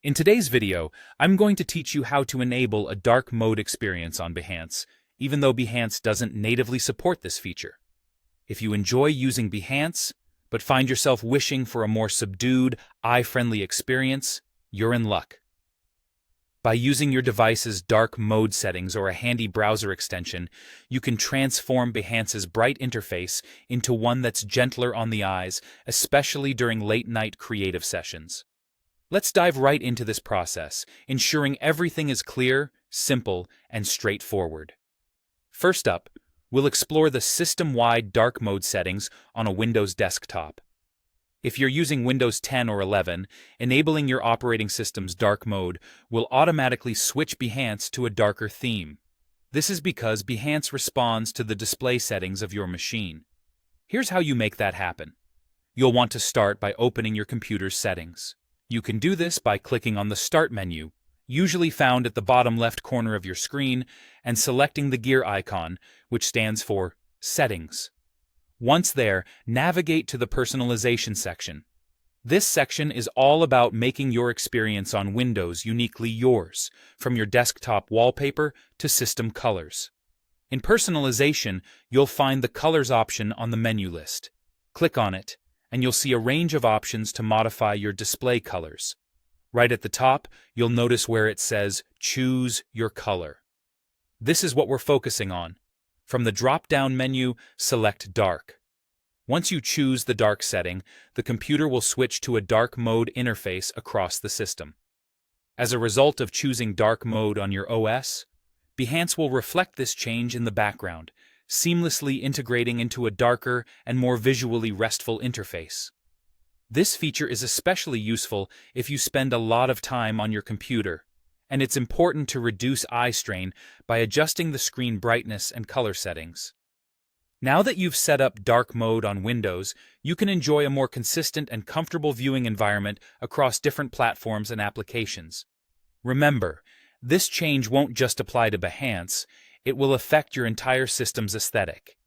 In today's video, I'm going to teach you how to enable a dark mode experience on Behance, even though Behance doesn't natively support this feature. If you enjoy using Behance, but find yourself wishing for a more subdued, eye-friendly experience, you're in luck. By using your device's dark mode settings or a handy browser extension, you can transform Behance's bright interface into one that's gentler on the eyes, especially during late-night creative sessions. Let's dive right into this process, ensuring everything is clear, simple, and straightforward. First up, we'll explore the system-wide dark mode settings on a Windows desktop. If you're using Windows 10 or 11, enabling your operating system's dark mode will automatically switch Behance to a darker theme. This is because Behance responds to the display settings of your machine. Here's how you make that happen. You'll want to start by opening your computer's settings. You can do this by clicking on the Start menu, usually found at the bottom left corner of your screen, and selecting the gear icon, which stands for Settings. Once there, navigate to the Personalization section. This section is all about making your experience on Windows uniquely yours, from your desktop wallpaper to system colors. In Personalization, you'll find the Colors option on the menu list. Click on it, and you'll see a range of options to modify your display colors. Right at the top, you'll notice where it says Choose Your Color. This is what we're focusing on. From the drop-down menu, select Dark. Once you choose the dark setting, the computer will switch to a dark mode interface across the system. As a result of choosing dark mode on your OS, Behance will reflect this change in the background, seamlessly integrating into a darker and more visually restful interface. This feature is especially useful if you spend a lot of time on your computer, and it's important to reduce eye strain by adjusting the screen brightness and color settings. Now that you've set up dark mode on Windows, you can enjoy a more consistent and comfortable viewing environment across different platforms and applications. Remember, this change won't just apply to Behance, it will affect your entire system's aesthetic.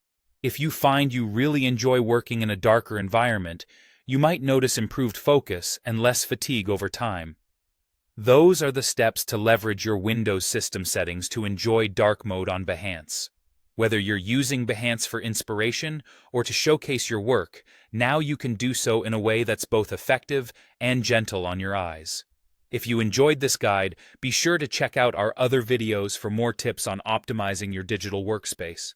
If you find you really enjoy working in a darker environment, you might notice improved focus and less fatigue over time. Those are the steps to leverage your Windows system settings to enjoy dark mode on Behance. Whether you're using Behance for inspiration or to showcase your work, now you can do so in a way that's both effective and gentle on your eyes. If you enjoyed this guide, be sure to check out our other videos for more tips on optimizing your digital workspace.